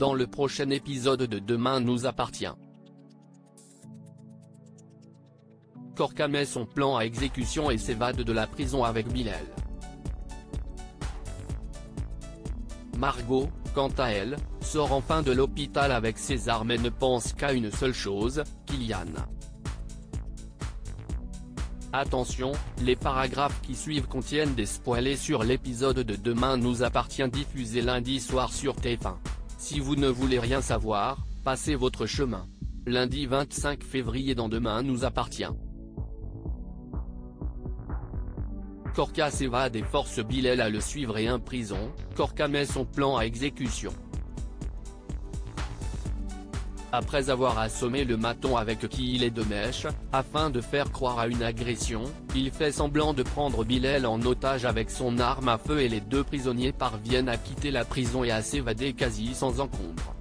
dans le prochain épisode de Demain nous appartient. Korka met son plan à exécution et s'évade de la prison avec Bilal. Margot, quant à elle, sort enfin de l'hôpital avec César mais ne pense qu'à une seule chose, Kylian. Attention, les paragraphes qui suivent contiennent des spoilers sur l'épisode de Demain nous appartient diffusé lundi soir sur TF1. Si vous ne voulez rien savoir, passez votre chemin. Lundi 25 février dans Demain nous appartient. Korka s'évade et force Bilal à le suivre et en prison, Korka met son plan à exécution. Après avoir assommé le maton avec qui il est de mèche, afin de faire croire à une agression, il fait semblant de prendre Bilal en otage avec son arme à feu et les deux prisonniers parviennent à quitter la prison et à s'évader quasi sans encombre.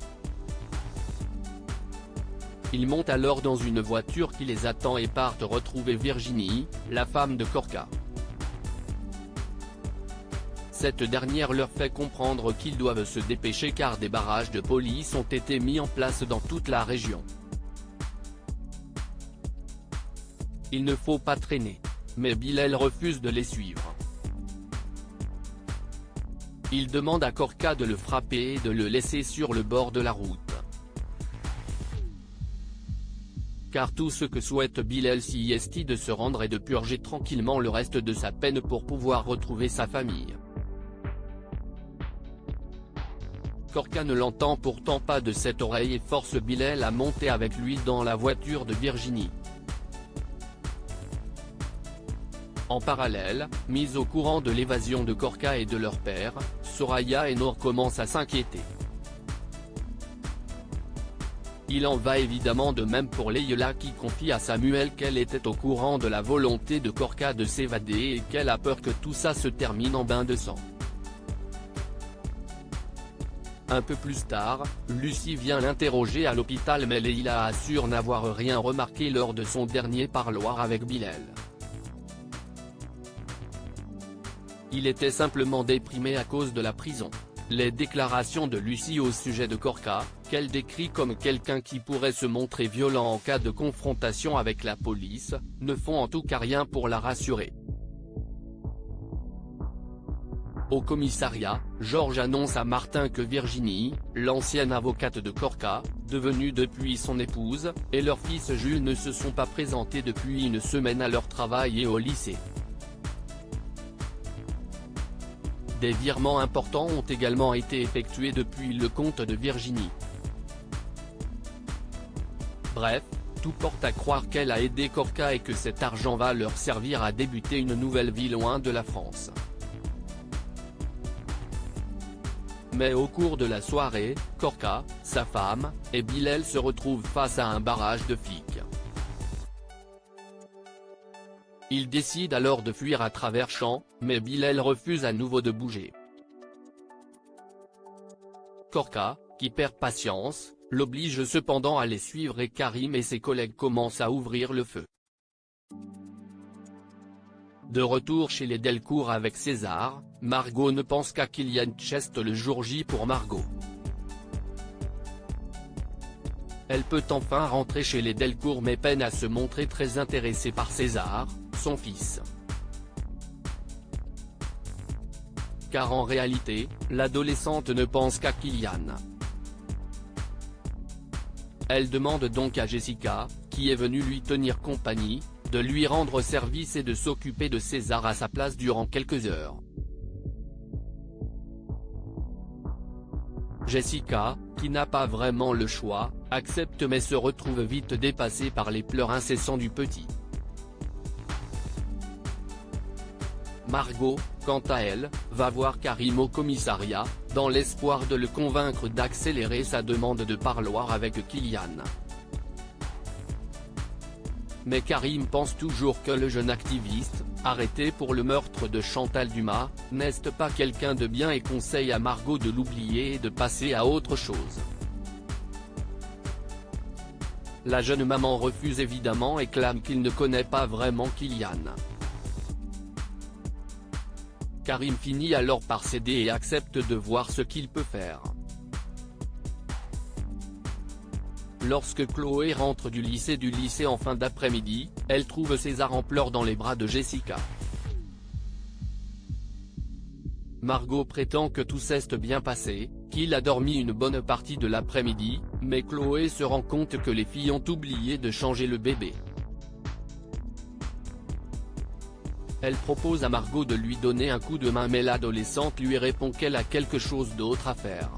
Ils montent alors dans une voiture qui les attend et partent retrouver Virginie, la femme de Korka. Cette dernière leur fait comprendre qu'ils doivent se dépêcher car des barrages de police ont été mis en place dans toute la région. Il ne faut pas traîner. Mais Bilal refuse de les suivre. Il demande à Korka de le frapper et de le laisser sur le bord de la route. Car tout ce que souhaite Bilal si est de se rendre et de purger tranquillement le reste de sa peine pour pouvoir retrouver sa famille. Korka ne l'entend pourtant pas de cette oreille et force Bilal à monter avec lui dans la voiture de Virginie. En parallèle, mise au courant de l'évasion de Korka et de leur père, Soraya et Nour commencent à s'inquiéter. Il en va évidemment de même pour Leïla qui confie à Samuel qu'elle était au courant de la volonté de Korka de s'évader et qu'elle a peur que tout ça se termine en bain de sang. Un peu plus tard, Lucie vient l'interroger à l'hôpital mais Leïla assure n'avoir rien remarqué lors de son dernier parloir avec Bilal. Il était simplement déprimé à cause de la prison. Les déclarations de Lucie au sujet de Korka, qu'elle décrit comme quelqu'un qui pourrait se montrer violent en cas de confrontation avec la police, ne font en tout cas rien pour la rassurer. Au commissariat, Georges annonce à Martin que Virginie, l'ancienne avocate de Korka, devenue depuis son épouse, et leur fils Jules ne se sont pas présentés depuis une semaine à leur travail et au lycée. Des virements importants ont également été effectués depuis le compte de Virginie. Bref, tout porte à croire qu'elle a aidé Korka et que cet argent va leur servir à débuter une nouvelle vie loin de la France. Mais au cours de la soirée, Korka, sa femme, et Bilal se retrouvent face à un barrage de flics. Ils décident alors de fuir à travers champs, mais Bilal refuse à nouveau de bouger. Korka, qui perd patience, l'oblige cependant à les suivre et Karim et ses collègues commencent à ouvrir le feu. De retour chez les Delcourt avec César, Margot ne pense qu'à Kylian Chest le jour J pour Margot. Elle peut enfin rentrer chez les Delcourt mais peine à se montrer très intéressée par César, son fils. Car en réalité, l'adolescente ne pense qu'à Kylian. Elle demande donc à Jessica, qui est venue lui tenir compagnie, de lui rendre service et de s'occuper de César à sa place durant quelques heures. Jessica, qui n'a pas vraiment le choix, accepte mais se retrouve vite dépassée par les pleurs incessants du petit. Margot, quant à elle, va voir Karim au commissariat, dans l'espoir de le convaincre d'accélérer sa demande de parloir avec Kylian. Mais Karim pense toujours que le jeune activiste, arrêté pour le meurtre de Chantal Dumas, n'est pas quelqu'un de bien et conseille à Margot de l'oublier et de passer à autre chose. La jeune maman refuse évidemment et clame qu'il ne connaît pas vraiment Kylian. Karim finit alors par céder et accepte de voir ce qu'il peut faire. Lorsque Chloé rentre du lycée en fin d'après-midi, elle trouve César en pleurs dans les bras de Jessica. Margot prétend que tout s'est bien passé, qu'il a dormi une bonne partie de l'après-midi, mais Chloé se rend compte que les filles ont oublié de changer le bébé. Elle propose à Margot de lui donner un coup de main mais l'adolescente lui répond qu'elle a quelque chose d'autre à faire.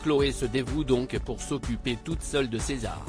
Chloé se dévoue donc pour s'occuper toute seule de César.